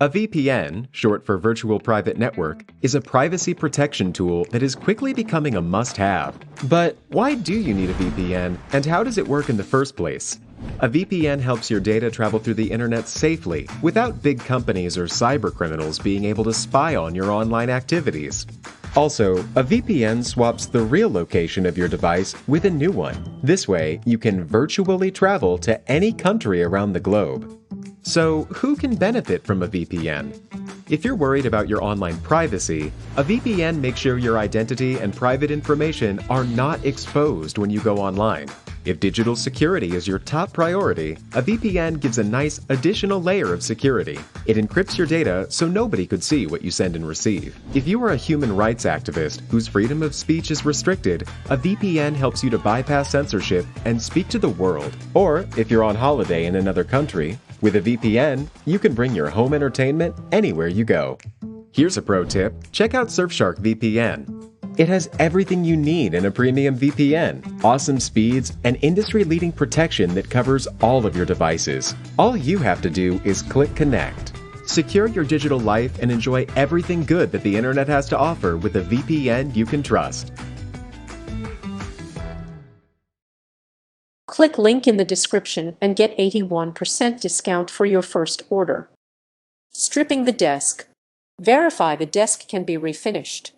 A VPN, short for Virtual Private Network, is a privacy protection tool that is quickly becoming a must-have. But why do you need a VPN, and how does it work in the first place? A VPN helps your data travel through the internet safely, without big companies or cybercriminals being able to spy on your online activities. Also, a VPN swaps the real location of your device with a new one. This way, you can virtually travel to any country around the globe. So, who can benefit from a VPN? If you're worried about your online privacy, a VPN makes sure your identity and private information are not exposed when you go online. If digital security is your top priority, a VPN gives a nice additional layer of security. It encrypts your data so nobody could see what you send and receive. If you are a human rights activist whose freedom of speech is restricted, a VPN helps you to bypass censorship and speak to the world. Or, if you're on holiday in another country, with a VPN, you can bring your home entertainment anywhere you go. Here's a pro tip: check out Surfshark VPN. It has everything you need in a premium VPN, awesome speeds, and industry-leading protection that covers all of your devices. All you have to do is click connect. Secure your digital life and enjoy everything good that the internet has to offer with a VPN you can trust. Click link in the description and get 81% discount for your first order. Stripping the desk. Verify the desk can be refinished.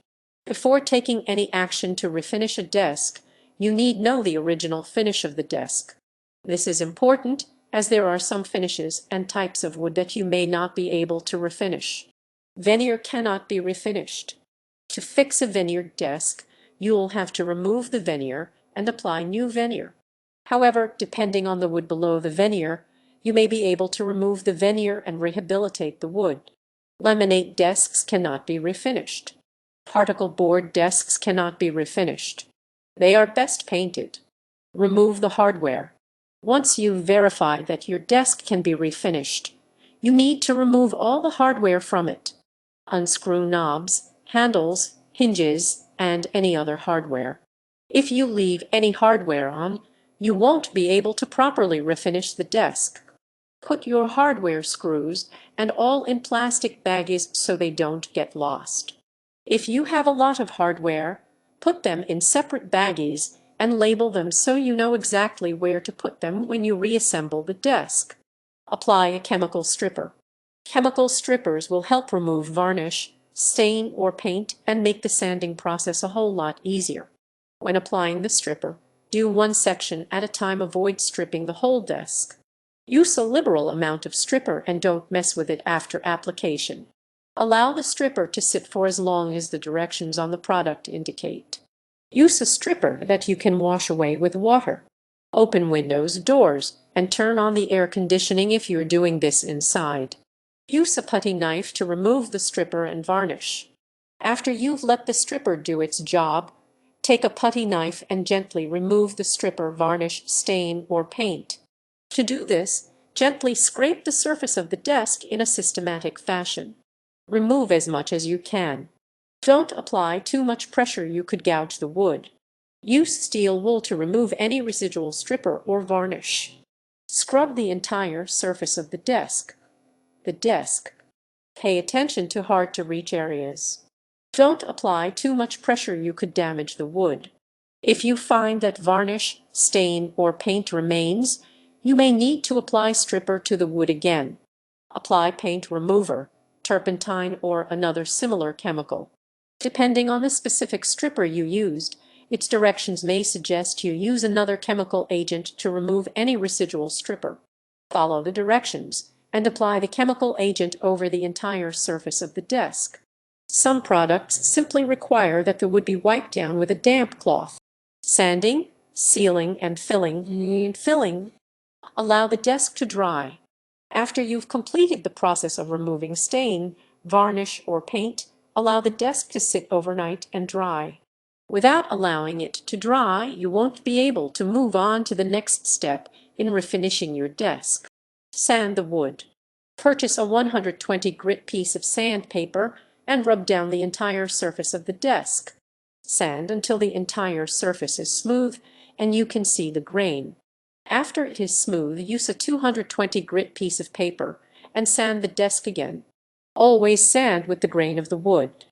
Before taking any action to refinish a desk, you need know the original finish of the desk. This is important as there are some finishes and types of wood that you may not be able to refinish. Veneer cannot be refinished. To fix a veneered desk, you will have to remove the veneer and apply new veneer. However, depending on the wood below the veneer, you may be able to remove the veneer and rehabilitate the wood. Laminate desks cannot be refinished. Particle board desks cannot be refinished. They are best painted. Remove the hardware. Once you've verified that your desk can be refinished, you need to remove all the hardware from it. Unscrew knobs, handles, hinges, and any other hardware. If you leave any hardware on, you won't be able to properly refinish the desk. Put your hardware screws and all in plastic baggies so they don't get lost. If you have a lot of hardware, put them in separate baggies and label them so you know exactly where to put them when you reassemble the desk. Apply a chemical stripper. Chemical strippers will help remove varnish, stain, or paint and make the sanding process a whole lot easier. When applying the stripper, do one section at a time. Avoid stripping the whole desk. Use a liberal amount of stripper and don't mess with it after application. Allow the stripper to sit for as long as the directions on the product indicate. Use a stripper that you can wash away with water. Open windows, doors, and turn on the air conditioning if you're doing this inside. Use a putty knife to remove the stripper and varnish. After you've let the stripper do its job, take a putty knife and gently remove the stripper, varnish, stain, or paint. To do this, gently scrape the surface of the desk in a systematic fashion. Remove as much as you can. Don't apply too much pressure, you could gouge the wood. Use steel wool to remove any residual stripper or varnish. Scrub the entire surface of the desk. Pay attention to hard-to-reach areas. Don't apply too much pressure, you could damage the wood. If you find that varnish, stain, or paint remains, you may need to apply stripper to the wood again. Apply paint remover, turpentine, or another similar chemical. Depending on the specific stripper you used, its directions may suggest you use another chemical agent to remove any residual stripper. Follow the directions and apply the chemical agent over the entire surface of the desk. Some products simply require that the wood be wiped down with a damp cloth. Sanding, sealing, and filling. Allow the desk to dry. After you've completed the process of removing stain, varnish, or paint, allow the desk to sit overnight and dry. Without allowing it to dry, you won't be able to move on to the next step in refinishing your desk. Sand the wood. Purchase a 120 grit piece of sandpaper and rub down the entire surface of the desk. Sand until the entire surface is smooth and you can see the grain. After it is smooth, use a 220 grit piece of paper and sand the desk again. Always sand with the grain of the wood.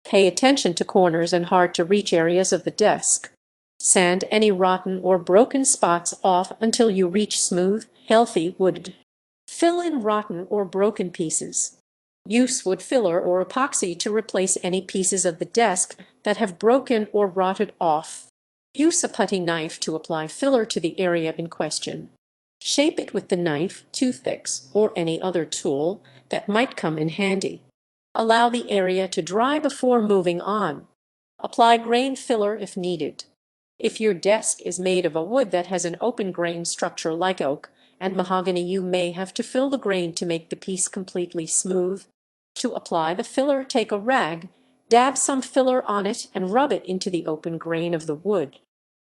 Pay attention to corners and hard-to-reach areas of the desk. Sand any rotten or broken spots off until you reach smooth, healthy wood. Fill in rotten or broken pieces. Use wood filler or epoxy to replace any pieces of the desk that have broken or rotted off. Use a putty knife to apply filler to the area in question. Shape it with the knife, toothpicks, or any other tool that might come in handy. Allow the area to dry before moving on. Apply grain filler if needed. If your desk is made of a wood that has an open grain structure like oak and mahogany, you may have to fill the grain to make the piece completely smooth. To apply the filler, take a rag, dab some filler on it, and rub it into the open grain of the wood.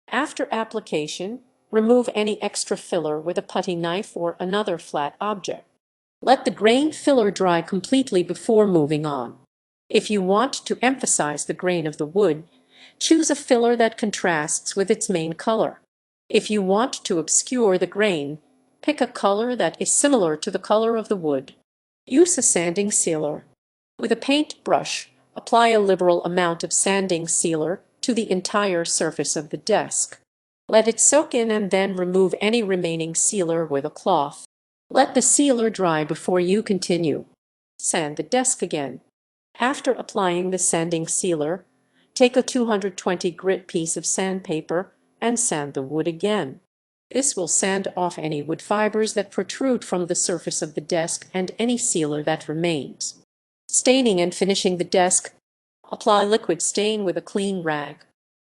After application, remove any extra filler with a putty knife or another flat object. Let the grain filler dry completely before moving on. If you want to emphasize the grain of the wood, choose a filler that contrasts with its main color. If you want to obscure the grain, pick a color that is similar to the color of the wood. Use a sanding sealer. With a paint brush, apply a liberal amount of sanding sealer to the entire surface of the desk. Let it soak in and then remove any remaining sealer with a cloth. Let the sealer dry before you continue. Sand the desk again. After applying the sanding sealer, take a 220 grit piece of sandpaper and sand the wood again. This will sand off any wood fibers that protrude from the surface of the desk and any sealer that remains. Staining and finishing the desk. Apply liquid stain with a clean rag.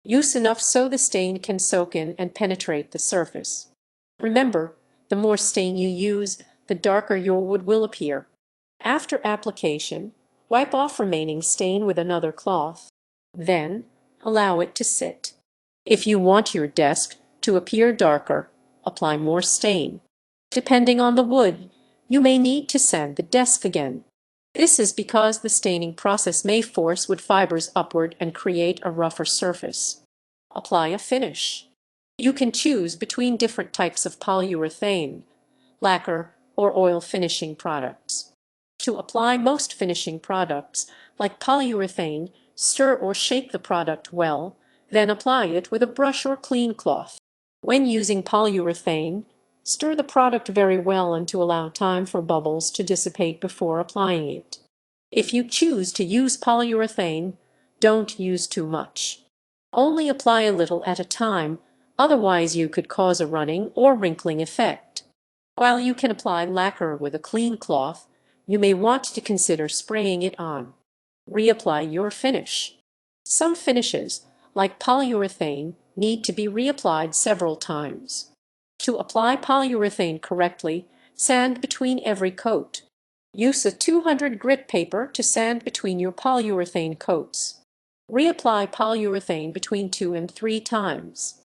Use enough so the stain can soak in and penetrate the surface. Remember, the more stain you use, the darker your wood will appear. After application, wipe off remaining stain with another cloth. Then, allow it to sit. If you want your desk to appear darker, apply more stain. Depending on the wood, you may need to sand the desk again. This is because the staining process may force wood fibers upward and create a rougher surface. Apply a finish. You can choose between different types of polyurethane, lacquer, or oil finishing products. To apply most finishing products, like polyurethane, stir or shake the product well, then apply it with a brush or clean cloth. When using polyurethane, stir the product very well and to allow time for bubbles to dissipate before applying it. If you choose to use polyurethane, don't use too much. Only apply a little at a time, otherwise you could cause a running or wrinkling effect. While you can apply lacquer with a clean cloth, you may want to consider spraying it on. Reapply your finish. Some finishes, like polyurethane, need to be reapplied several times. To apply polyurethane correctly, sand between every coat. Use a 200 grit paper to sand between your polyurethane coats. Reapply polyurethane between 2 and 3 times.